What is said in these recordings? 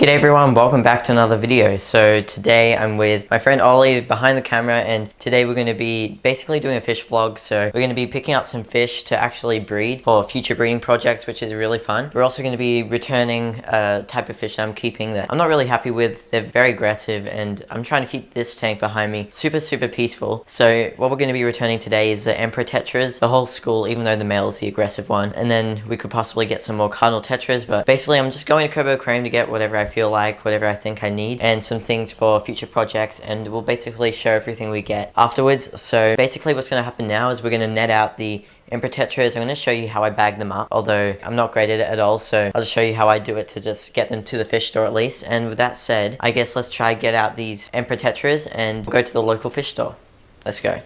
G'day everyone, welcome back to another video. So today I'm with my friend Oli behind the camera, and today we're going to be basically doing a fish vlog. So we're going to be picking up some fish to actually breed for future breeding projects, which is really fun. We're also going to be returning a type of fish that I'm keeping that I'm not really happy with. They're very aggressive and I'm trying to keep this tank behind me super peaceful. So what we're going to be returning today is the Emperor Tetras, the whole school, even though the male is the aggressive one. And then we could possibly get some more Cardinal Tetras, but basically I'm just going to Kobo Crane to get whatever I feel like, whatever I think I need, and some things for future projects, and we'll basically show everything we get afterwards. So basically what's going to happen now is we're going to net out the Emperor Tetras. I'm going to show you how I bag them up, although I'm not great at it at all, so I'll just show you how I do it to just get them to the fish store at least. And with that said, I guess let's try get out these Emperor Tetras and we'll go to the local fish store. Let's go.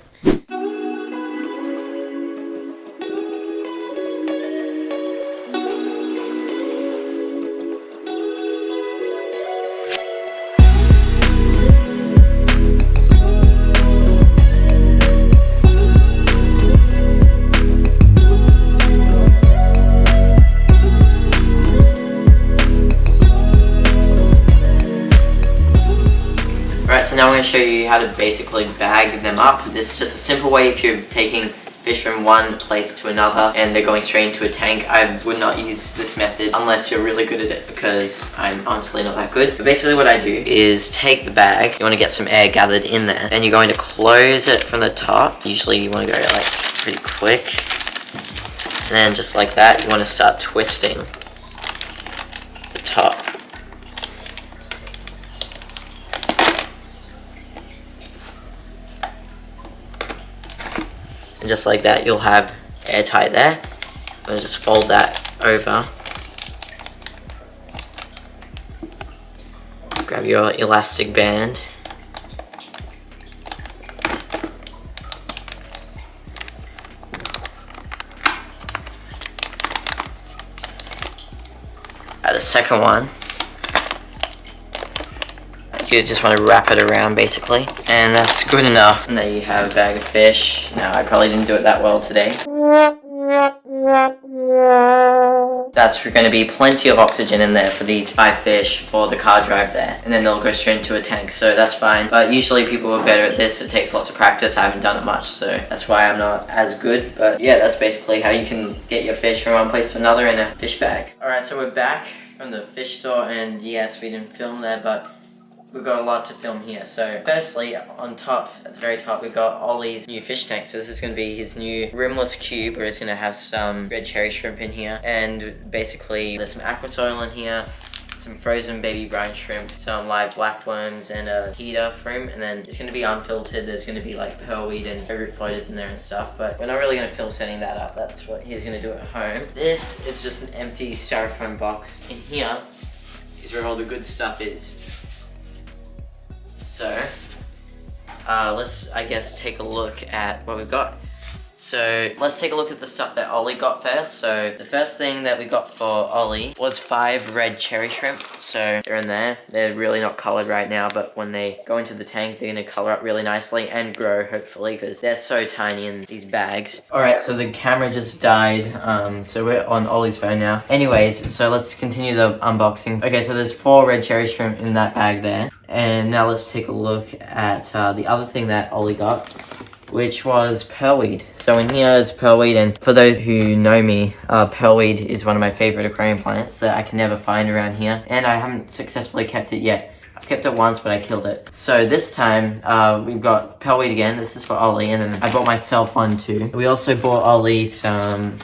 So now I'm going to show you how to basically bag them up. This is just a simple way if you're taking fish from one place to another and they're going straight into a tank. I would not use this method unless you're really good at it, because I'm honestly not that good. But basically what I do is take the bag, you want to get some air gathered in there, and you're going to close it from the top. Usually you want to go like pretty quick, and then just like that you want to start twisting the top. And just like that, you'll have airtight there. I'm going to just fold that over. Grab your elastic band. Add a second one. You just want to wrap it around basically, and that's good enough. And there you have a bag of fish. Now I probably didn't do it that well today. That's going to be plenty of oxygen in there for these 5 fish for the car drive there, and then they'll go straight into a tank, so that's fine. But usually people are better at this. It takes lots of practice. I haven't done it much, so that's why I'm not as good. But yeah, that's basically how you can get your fish from one place to another in a fish bag. Alright, so we're back from the fish store, and yes, we didn't film there, but we've got a lot to film here. So firstly, on top, at the very top, we've got Oli's new fish tank. So this is going to be his new rimless cube, where it's going to have some red cherry shrimp in here, and basically there's some aqua soil in here, some frozen baby brine shrimp, some live black worms, and a heater for him. And then it's going to be unfiltered. There's going to be like pearlweed and root floaters in there and stuff, but we're not really going to film setting that up. That's what he's going to do at home. This is just an empty styrofoam box. In here is where all the good stuff is. So, let's, I guess, take a look at what we've got. So, let's take a look at the stuff that Oli got first. So, the first thing that we got for Oli was 5 red cherry shrimp. So, they're in there. They're really not colored right now, but when they go into the tank, they're going to color up really nicely and grow, hopefully, because they're so tiny in these bags. Alright, so the camera just died, so we're on Oli's phone now. Anyways, so let's continue the unboxing. Okay, so there's 4 red cherry shrimp in that bag there. And now let's take a look at the other thing that Oli got, which was pearlweed. So in here is pearlweed, and for those who know me, pearlweed is one of my favorite aquarium plants that I can never find around here, and I haven't successfully kept it yet. I've kept it once, but I killed it. So this time, we've got pearlweed again. This is for Oli, and then I bought myself one too. We also bought Oli some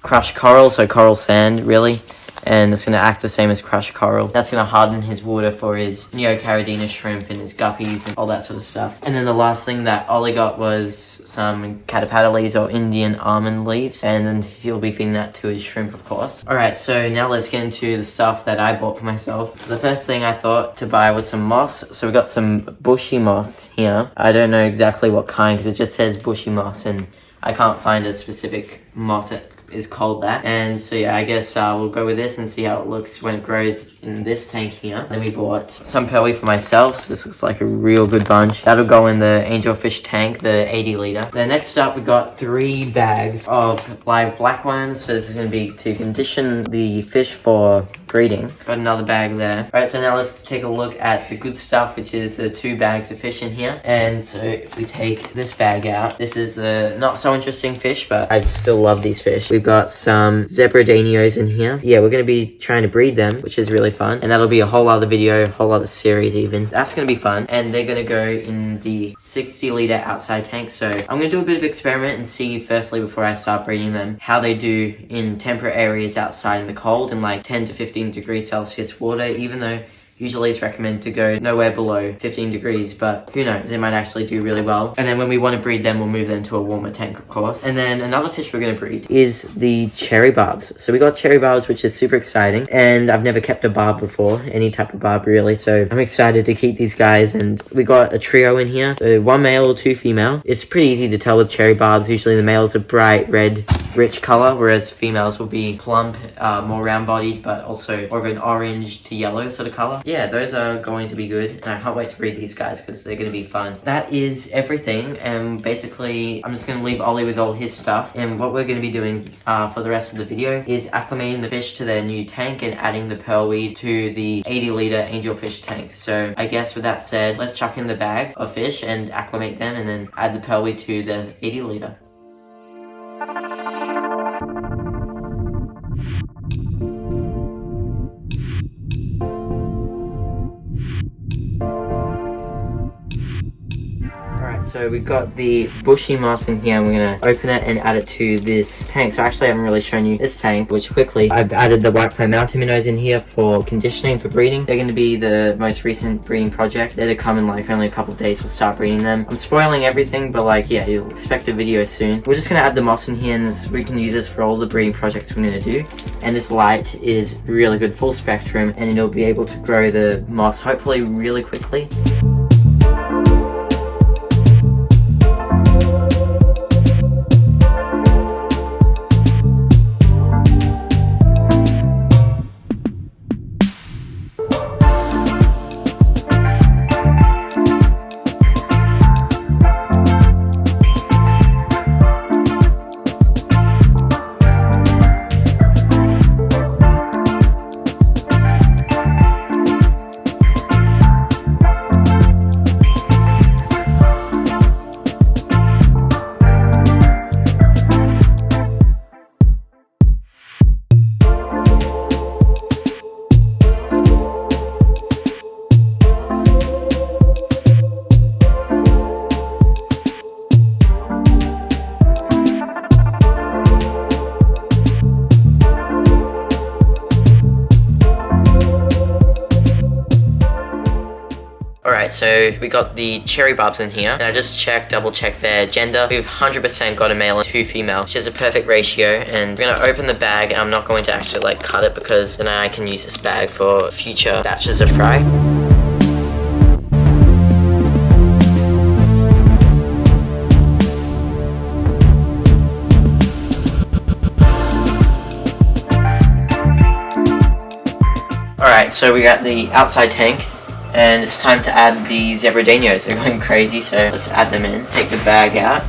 crushed coral, so coral sand, really. And it's going to act the same as crushed coral. That's going to harden his water for his Neocaridina shrimp and his guppies and all that sort of stuff. And then the last thing that Oli got was some catapata leaves or Indian almond leaves, and then he'll be feeding that to his shrimp, of course. Alright, so now let's get into the stuff that I bought for myself. So the first thing I thought to buy was some moss. So we got some bushy moss here. I don't know exactly what kind, because it just says bushy moss, and I can't find a specific moss is called that. And so yeah, I guess we'll go with this and see how it looks when it grows in this tank here. Then we bought some pearly for myself, so this looks like a real good bunch. That'll go in the angelfish tank, the 80 liter. Then next up we got 3 bags of live black worms, so this is going to be to condition the fish for breeding. Got another bag there. Alright, so now let's take a look at the good stuff, which is the 2 bags of fish in here. And so if we take this bag out, this is a not so interesting fish, but I still love these fish. We've got some zebradanios in here. Yeah, we're going to be trying to breed them, which is really fun. And that'll be a whole other video, a whole other series even. That's going to be fun. And they're going to go in the 60 liter outside tank. So I'm going to do a bit of experiment and see, firstly, before I start breeding them, how they do in temperate areas outside in the cold, in like 10 to 15 degrees Celsius water, even though usually it's recommended to go nowhere below 15 degrees, but who knows, they might actually do really well. And then when we want to breed them, we'll move them to a warmer tank, of course. And then another fish we're going to breed is the cherry barbs. So we got cherry barbs, which is super exciting, and I've never kept a barb before, any type of barb really, so I'm excited to keep these guys. And we got a trio in here, so 1 male, 2 female. It's pretty easy to tell with cherry barbs. Usually the males are bright red, rich color, whereas females will be plump, more round bodied, but also more of an orange to yellow sort of color. Yeah, those are going to be good, and I can't wait to breed these guys because they're going to be fun. That is everything, and basically I'm just going to leave Oli with all his stuff, and what we're going to be doing for the rest of the video is acclimating the fish to their new tank and adding the pearlweed to the 80 liter angelfish tank. So I guess with that said, let's chuck in the bags of fish and acclimate them, and then add the pearlweed to the 80 liter. So we've got the bushy moss in here, and we're going to open it and add it to this tank. So actually I haven't really shown you this tank, which quickly I've added the white clay mountain minnows in here for conditioning, for breeding. They're going to be the most recent breeding project. They're to come in like only a couple of days, we'll start breeding them. I'm spoiling everything, but like, yeah, you'll expect a video soon. We're just going to add the moss in here, and we can use this for all the breeding projects we're going to do. And this light is really good, full spectrum, and it'll be able to grow the moss hopefully really quickly. Alright, so we got the cherry barbs in here, and I just double checked their gender. We've 100% got a male and 2 female, which is a perfect ratio. And we're gonna open the bag, and I'm not going to actually like cut it, because then I can use this bag for future batches of fry. Alright, so we got the outside tank, and it's time to add the zebradanios. They're going crazy, so let's add them in. Take the bag out.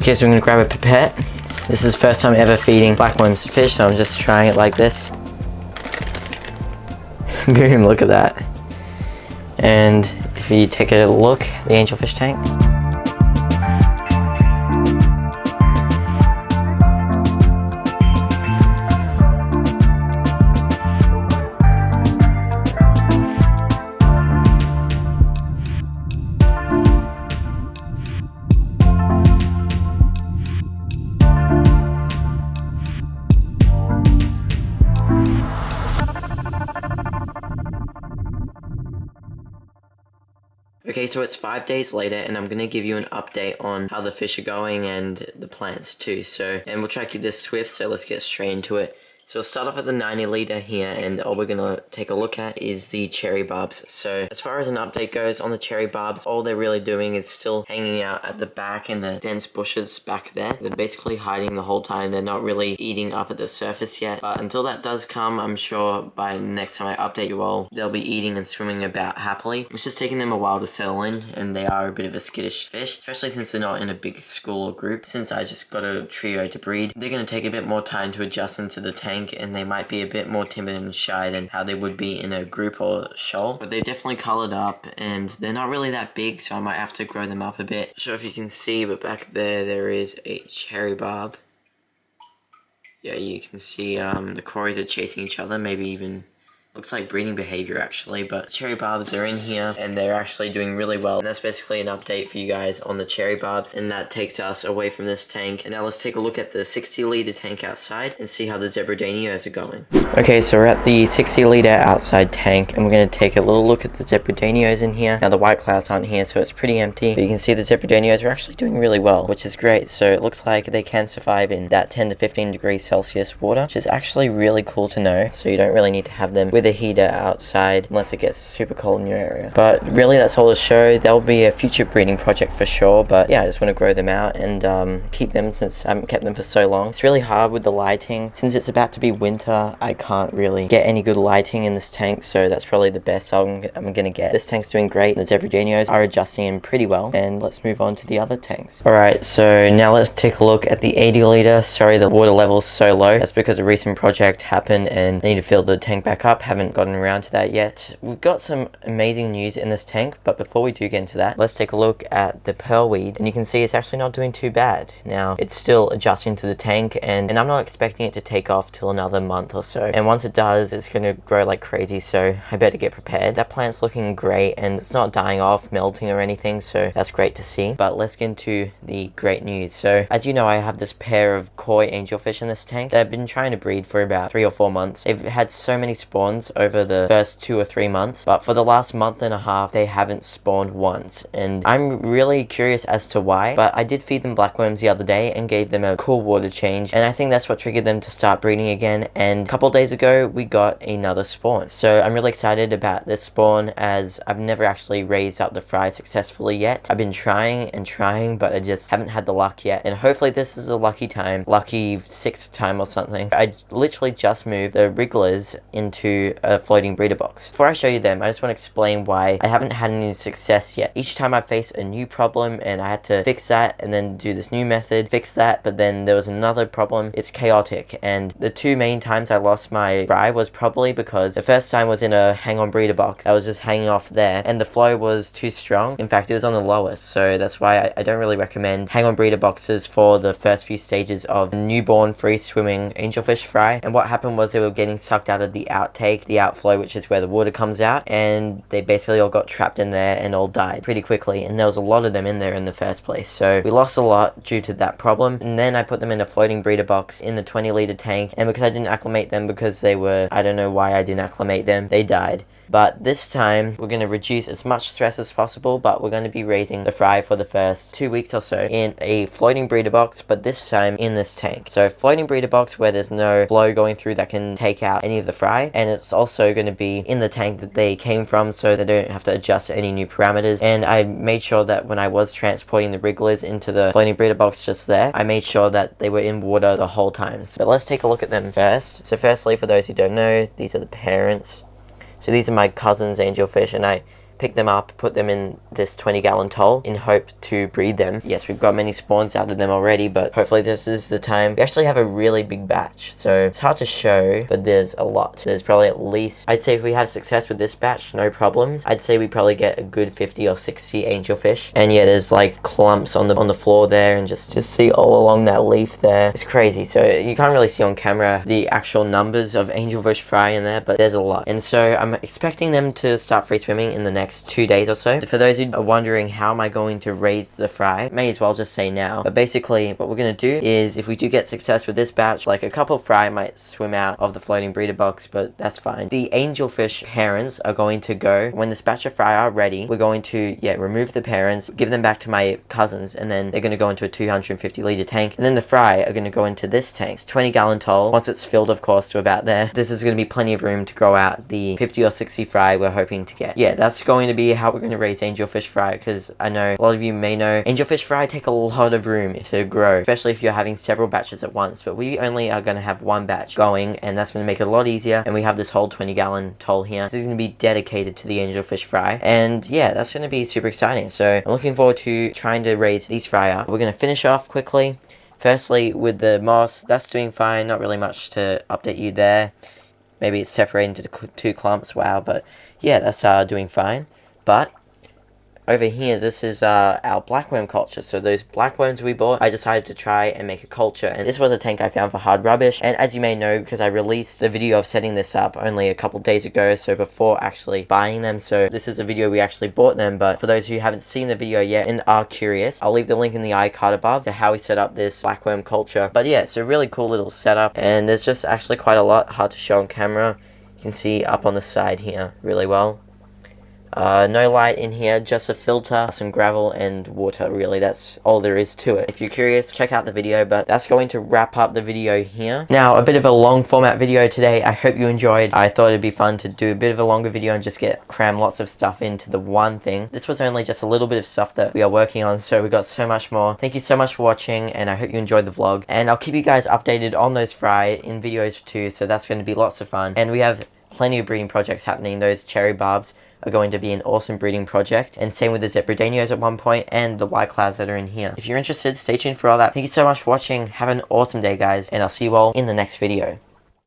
Okay, so I'm gonna grab a pipette. This is the first time ever feeding blackworms to fish, so I'm just trying it like this. Boom, look at that. And if you take a look, the angelfish tank. Okay, so it's 5 days later, and I'm gonna give you an update on how the fish are going and the plants too. And we'll try to keep this swift, so let's get straight into it. So we'll start off at the 90 litre here, and all we're gonna take a look at is the cherry barbs. So as far as an update goes on the cherry barbs, all they're really doing is still hanging out at the back in the dense bushes back there. They're basically hiding the whole time. They're not really eating up at the surface yet, but until that does come, I'm sure by next time I update you all, they'll be eating and swimming about happily. It's just taking them a while to settle in, and they are a bit of a skittish fish, especially since they're not in a big school or group. Since I just got a trio to breed, they're gonna take a bit more time to adjust into the tank, and they might be a bit more timid and shy than how they would be in a group or shoal. But they've definitely coloured up, and they're not really that big, so I might have to grow them up a bit. Not sure if you can see, but back there is a cherry barb. Yeah, you can see the cories are chasing each other, maybe even looks like breeding behavior actually, but cherry barbs are in here and they're actually doing really well. And that's basically an update for you guys on the cherry barbs, and that takes us away from this tank. And now let's take a look at the 60 litre tank outside and see how the zebradanios are going. Okay, so we're at the 60 litre outside tank, and we're going to take a little look at the zebradanios in here. Now the white clouds aren't here, so it's pretty empty, but you can see the zebradanios are actually doing really well, which is great. So it looks like they can survive in that 10 to 15 degrees Celsius water, which is actually really cool to know. So you don't really need to have them with a heater outside unless it gets super cold in your area. But really that's all to show. There'll be a future breeding project for sure, but yeah, I just want to grow them out and keep them since I haven't kept them for so long. It's really hard with the lighting. Since it's about to be winter, I can't really get any good lighting in this tank, so that's probably the best I'm gonna get. This tank's doing great. The zebradanios are adjusting in pretty well, and let's move on to the other tanks. Alright, so now let's take a look at the 80 litre. Sorry, the water level's so low. That's because a recent project happened and I need to fill the tank back up. Haven't gotten around to that yet. We've got some amazing news in this tank, but before we do get into that, let's take a look at the pearlweed, and you can see it's actually not doing too bad. Now it's still adjusting to the tank, and I'm not expecting it to take off till another month or so, and once it does, it's going to grow like crazy, so I better get prepared. That plant's looking great and it's not dying off, melting or anything, so that's great to see. But let's get into the great news. So as you know, I have this pair of koi angelfish in this tank that I've been trying to breed for about 3 or 4 months. They've had so many spawns over the first 2 or 3 months, but for the last month and a half they haven't spawned once, and I'm really curious as to why. But I did feed them blackworms the other day and gave them a cool water change, and I think that's what triggered them to start breeding again, and a couple days ago we got another spawn. So I'm really excited about this spawn, as I've never actually raised up the fry successfully yet. I've been trying and trying, but I just haven't had the luck yet, and hopefully this is a lucky time, lucky 6th time or something. I literally just moved the wrigglers into a floating breeder box. Before I show you them, I just want to explain why I haven't had any success yet. Each time I face a new problem and I had to fix that and then do this new method, fix that, but then there was another problem. It's chaotic, and the 2 main times I lost my fry was probably because the first time was in a hang-on breeder box. I was just hanging off there and the flow was too strong. In fact, it was on the lowest, so that's why I don't really recommend hang-on breeder boxes for the first few stages of newborn free-swimming angelfish fry. And what happened was they were getting sucked out of the outtake, the outflow, which is where the water comes out, and they basically all got trapped in there and all died pretty quickly, and there was a lot of them in there in the first place, so we lost a lot due to that problem. And then I put them in a floating breeder box in the 20 litre tank, and because I didn't acclimate them, because they were, I don't know why I didn't acclimate them, they died. But this time, we're going to reduce as much stress as possible, but we're going to be raising the fry for the first 2 weeks or so in a floating breeder box, but this time in this tank. So a floating breeder box where there's no flow going through that can take out any of the fry, and it's also going to be in the tank that they came from, so they don't have to adjust any new parameters. And I made sure that when I was transporting the wrigglers into the floating breeder box just there, I made sure that they were in water the whole time. But let's take a look at them first. So firstly, for those who don't know, these are the parents. So these are my cousin's angelfish, and I pick them up, put them in this 20-gallon toll in hope to breed them. Yes, we've got many spawns out of them already, but hopefully this is the time. We actually have a really big batch, so it's hard to show, but there's a lot. There's probably at least, I'd say if we have success with this batch, no problems, I'd say we probably get a good 50 or 60 angelfish. And yeah, there's like clumps on the floor there, and just see all along that leaf there. It's crazy. So you can't really see on camera the actual numbers of angelfish fry in there, but there's a lot. And so I'm expecting them to start free swimming in the next next 2 days or so. For those who are wondering how am I going to raise the fry, may as well just say now. But basically what we're going to do is, if we do get success with this batch, like a couple fry might swim out of the floating breeder box, but that's fine. The angelfish parents are going to go, when this batch of fry are ready, we're going to remove the parents, give them back to my cousins, and then they're going to go into a 250 litre tank, and then the fry are going to go into this tank. It's 20 gallon toll. Once it's filled, of course, to about there, this is going to be plenty of room to grow out the 50 or 60 fry we're hoping to get. Yeah, that's going to be how we're going to raise angelfish fry, because I know a lot of you may know angelfish fry take a lot of room to grow, especially if you're having several batches at once, but we only are going to have one batch going, and that's going to make it a lot easier. And we have this whole 20 gallon toll here. This is going to be dedicated to the angelfish fry, and yeah, that's going to be super exciting. So I'm looking forward to trying to raise these fry up. We're going to finish off quickly. Firstly, with the moss, that's doing fine. Not really much to update you there. Maybe it's separated into 2 clumps. Wow, but yeah, that's doing fine. But over here, this is our blackworm culture. So those blackworms we bought, I decided to try and make a culture. And this was a tank I found for hard rubbish. And as you may know, because I released the video of setting this up only a couple days ago, so before actually buying them. So this is a video we actually bought them. But for those who haven't seen the video yet and are curious, I'll leave the link in the iCard above to how we set up this blackworm culture. But yeah, it's a really cool little setup. And there's just actually quite a lot, hard to show on camera. You can see up on the side here really well. No light in here, just a filter, some gravel and water. Really, that's all there is to it. If you're curious, check out the video, but that's going to wrap up the video here. Now, a bit of a long format video today. I hope you enjoyed. I thought it'd be fun to do a bit of a longer video and just cram lots of stuff into the one thing. This was only just a little bit of stuff that we are working on, so we got so much more. Thank you so much for watching, and I hope you enjoyed the vlog. And I'll keep you guys updated on those fry in videos too, so that's going to be lots of fun. And we have plenty of breeding projects happening. Those cherry barbs are going to be an awesome breeding project, and same with the Zebradanios at one point, and the white clouds that are in here. If you're interested, stay tuned for all that. Thank you so much for watching. Have an awesome day, guys, and I'll see you all in the next video.